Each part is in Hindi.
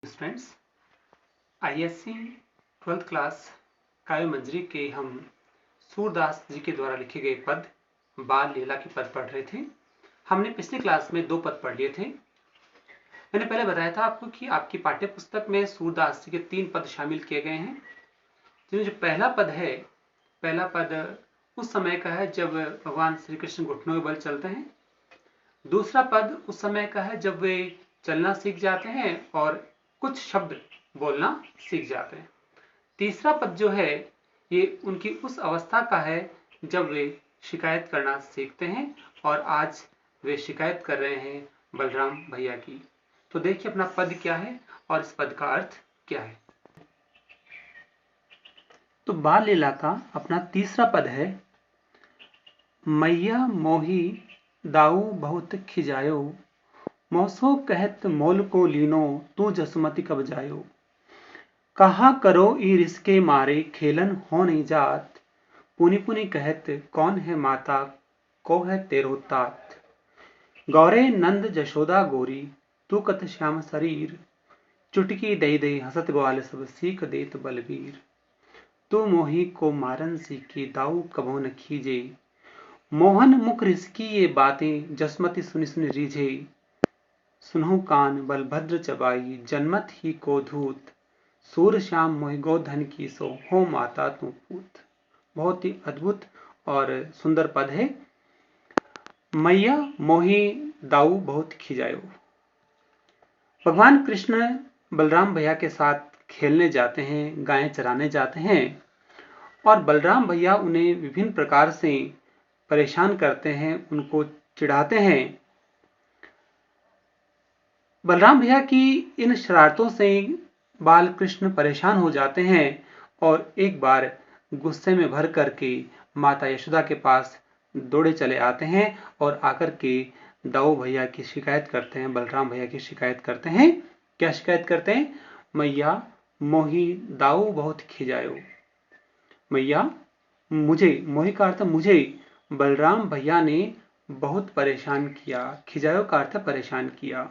स्टूडेंट्स, आईएससी 12th क्लास काव्य मंजरी के हम सूरदास जी के द्वारा लिखे गए पद बाल लीला के पद पढ़ रहे थे। हमने पिछली क्लास में 2 पद पढ़ लिए थे। मैंने पहले बताया था आपको कि आपकी पाठ्य पुस्तक में सूरदास जी के 3 पद शामिल किए गए हैं। जिनमें जो पहला पद उस समय का है जब भगवान श्री कृष्ण घुटनों के बल चलते हैं। दूसरा पद उस समय का है जब वे चलना सीख जाते हैं और कुछ शब्द बोलना सीख जाते हैं। तीसरा पद जो है ये उनकी उस अवस्था का है जब वे शिकायत करना सीखते हैं और आज वे शिकायत कर रहे हैं बलराम भैया की। तो देखिए अपना पद क्या है और इस पद का अर्थ क्या है। तो बाल लीला का अपना तीसरा पद है, मैया मोही दाऊ बहुत खिजायो, मौसो कहत मोल को लीनो तू जसमति कब जायो। कहा करो ई रिसके मारे खेलन हो नहीं जात, पुनि पुनि कहत कौन है माता को है तेरो तात। गौरे नंद जशोदा गोरी तू कत श्याम शरीर, चुटकी दई दई हसत ग्वाल सब सीख देत बलबीर। तू मोही को मारन सीखी दाऊ कबो न खीजे, मोहन मुख रिसकी ये बातें जसमति सुनि सुनि रीझे। सुनहु कान बलभद्र चबाई जन्मत ही को धूत, सूर श्याम मोहि गोधन की सो हो माता तू पूत। बहुत ही अद्भुत और सुंदर पद है। मैया मोही दाऊ बहुत खिजायो। भगवान कृष्ण बलराम भैया के साथ खेलने जाते हैं, गायें चराने जाते हैं और बलराम भैया उन्हें विभिन्न प्रकार से परेशान करते हैं, उनको चिढ़ाते हैं। बलराम भैया की इन शरारतों से बाल कृष्ण परेशान हो जाते हैं और एक बार गुस्से में भर करके माता यशोदा के पास दौड़े चले आते हैं और आकर के दाऊ भैया की शिकायत करते हैं, बलराम भैया की शिकायत करते हैं। क्या शिकायत करते हैं? मैया मोही दाऊ बहुत खिजायो। मैया मुझे, मोही का अर्थ मुझे बलराम भैया ने बहुत परेशान किया। खिजायो का अर्थ परेशान किया।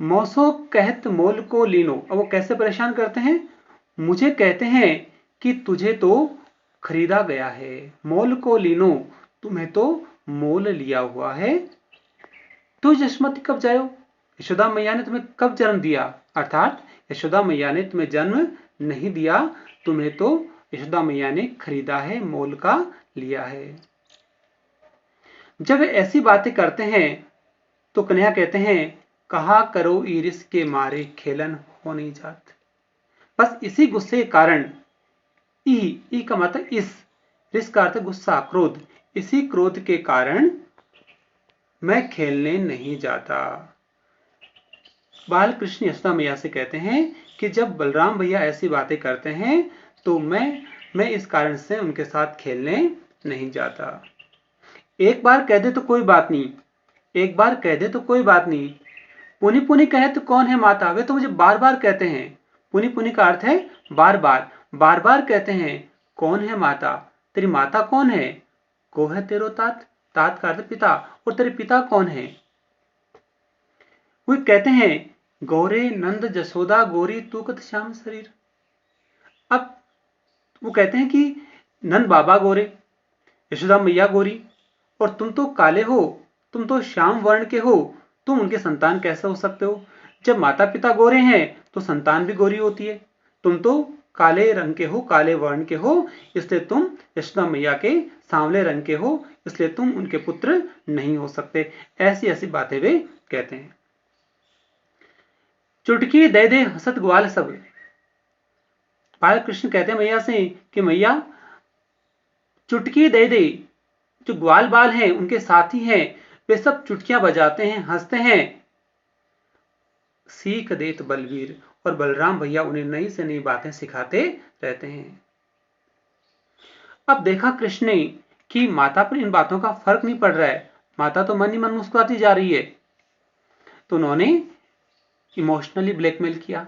मौसो कहत मोल को लीनो। अब वो कैसे परेशान करते हैं? मुझे कहते हैं कि तुझे तो खरीदा गया है। मोल को लीनो, तुम्हें तो मोल लिया हुआ है। तू जसमति कब जायो, यशोदा मैया ने तुम्हें कब जन्म दिया? अर्थात यशोदा मैया ने तुम्हें जन्म नहीं दिया, तुम्हें तो यशोदा मैया ने खरीदा है, मोल का लिया है। जब ऐसी बातें करते हैं तो कन्हैया कहते हैं, कहा करो ईरिस के मारे खेलन हो नहीं जात। बस इसी गुस्से के कारण, ई का मतलब इस, रिस का अर्थ गुस्सा, क्रोध, इसी क्रोध के कारण मैं खेलने नहीं जाता। बाल कृष्ण यशोदा मैया से कहते हैं कि जब बलराम भैया ऐसी बातें करते हैं तो मैं इस कारण से उनके साथ खेलने नहीं जाता। एक बार कह दे तो कोई बात नहीं, एक बार कह दे तो कोई बात नहीं। पुनि पुनि कहे तो कौन है माता, वे तो मुझे बार बार कहते हैं। पुनि पुनि का अर्थ है बार बार, बार बार कहते हैं कौन है माता, तेरी माता कौन है? को है तेरो तात, तात का अर्थ पिता, और तेरे पिता कौन है? वो कहते हैं गौरे नंद जसोदा गोरी तू कत श्याम शरीर। अब वो कहते हैं कि नंद बाबा गोरे, यशोदा मैया गोरी, और तुम तो काले हो, तुम तो श्याम वर्ण के हो, तुम उनके संतान कैसे हो सकते हो? जब माता पिता गोरे हैं तो संतान भी गोरी होती है। तुम तो काले रंग के हो, काले वर्ण के हो, इसलिए तुम यशोदा मैया के सांवले रंग के हो, इसलिए तुम उनके पुत्र नहीं हो सकते। ऐसी ऐसी बातें वे कहते हैं। चुटकी दे दे हसत ग्वाल सब। बाल कृष्ण कहते हैं मैया से कि मैया चुटकी दे दे, जो ग्वाल बाल हैं उनके साथी हैं वे सब चुटकियां बजाते हैं, हंसते हैं। सीख देत बलवीर, और बलराम भैया उन्हें नई से नई बातें सिखाते रहते हैं। अब देखा कृष्ण ने कि माता पर इन बातों का फर्क नहीं पड़ रहा है, माता तो मन ही मन मुस्कुराती जा रही है, तो उन्होंने इमोशनली ब्लैकमेल किया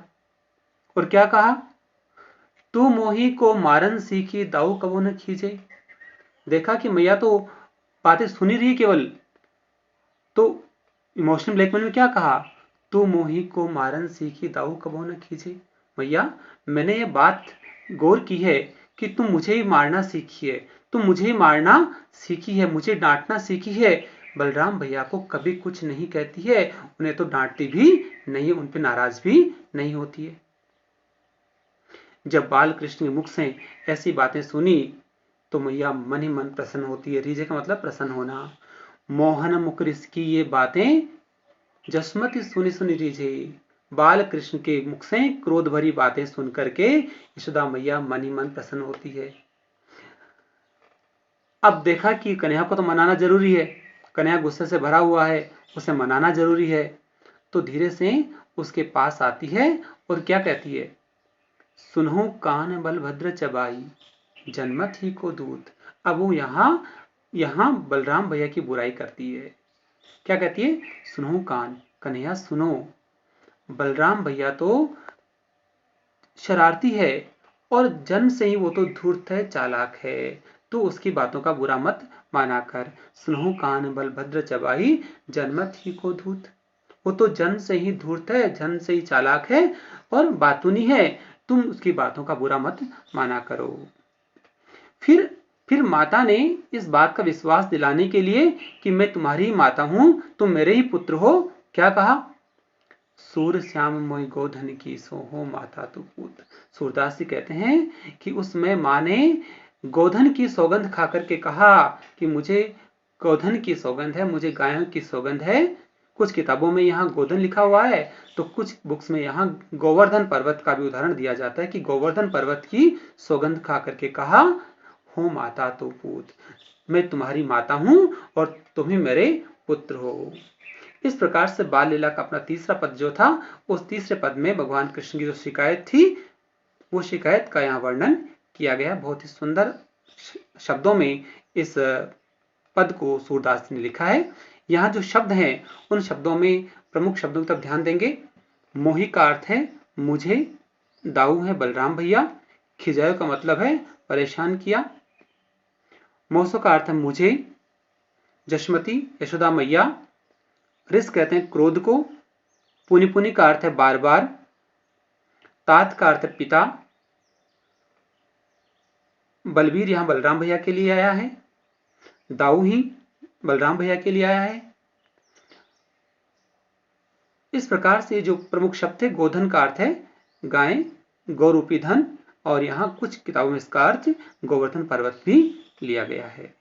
और क्या कहा, तू मोही को मारन सीखी दाऊ कबो न खींचे। देखा कि मैया तो बातें सुनी रही केवल, तो इमोशनल ब्लैकमेल में क्या कहा, तू मोही को मारन सीखी दाऊ कबो न खींचे। मैया मैंने ये बात गौर की है कि तुम मुझे ही मारना सीखी है, तुम मुझे ही मारना सीखी है, मुझे डांटना सीखी है, बलराम भैया को कभी कुछ नहीं कहती है, उन्हें तो डांटती भी नहीं, उन पर नाराज भी नहीं होती है। जब बाल कृष्ण के मुख से ऐसी बातें सुनी तो मैया मन ही मन प्रसन्न होती है। रीझे का मतलब प्रसन्न होना। मोहन मुख की ये बातें जसमती सुनी सुनी रीझे। बाल कृष्ण के मुख से क्रोध भरी बातें सुन करके यशोदा मैया मन ही मन प्रसन्न होती है। अब देखा कि कन्हैया को तो मनाना जरूरी है, कन्हैया गुस्से से भरा हुआ है, उसे मनाना जरूरी है, तो धीरे से उसके पास आती है और क्या कहती है, सुनहु कान बलभद्र चबाई जन्मत ही को दूत। अब वो यहां बलराम भैया की बुराई करती है। क्या कहती है, सुनहु कान, कन्हैया सुनो, बलराम भैया तो शरारती है और जन्म से ही वो तो धूर्त है, चालाक है, तो उसकी बातों का बुरा मत माना कर। सुनहु कान बलभद्र चबाई जन्मत ही को धूत, वो तो जन्म से ही धूर्त है, जन्म से ही चालाक है और बातूनी है, तुम उसकी बातों का बुरा मत माना करो। फिर माता ने इस बात का विश्वास दिलाने के लिए कि मैं तुम्हारी माता हूं, तुम मेरे ही पुत्र हो, क्या कहा, सूर श्याम मोई गोधन की सोहो माता तू पूत। सूरदास जी कहते हैं कि उसमें मां ने गोधन की सौगंध खा करके कहा कि मुझे गोधन की सौगंध है, मुझे गायों की सौगंध है। कुछ किताबों में यहाँ गोधन लिखा हुआ है, तो कुछ बुक्स में यहाँ गोवर्धन पर्वत का भी उदाहरण दिया जाता है कि गोवर्धन पर्वत की सौगंध खा करके कहा, हो माता तो पूत, मैं तुम्हारी माता हूं और तुम ही मेरे पुत्र हो। इस प्रकार से बाल लीला का अपना तीसरा पद जो था, उस तीसरे पद में भगवान कृष्ण की जो शिकायत थी, वो शिकायत का यहाँ वर्णन किया गया। बहुत ही सुंदर शब्दों में इस पद को सूरदास ने लिखा है। यहाँ जो शब्द हैं, उन शब्दों में प्रमुख शब्दों की तरफ ध्यान देंगे। मोही का अर्थ है मुझे, दाऊ है बलराम भैया, खिजायो का मतलब है परेशान किया, मौसो का अर्थ है मुझे, जशमती यशोदा मैया, रिस कहते हैं क्रोध को, पुनि पुनि का अर्थ है बार बार, तात का अर्थ है पिता, बलबीर यहां बलराम भैया के लिए आया है, दाऊ ही बलराम भैया के लिए आया है। इस प्रकार से जो प्रमुख शब्द थे, गोधन का अर्थ है गाय, गौरूपी धन, और यहां कुछ किताबों में इसका अर्थ गोवर्धन पर्वत भी लिया गया है।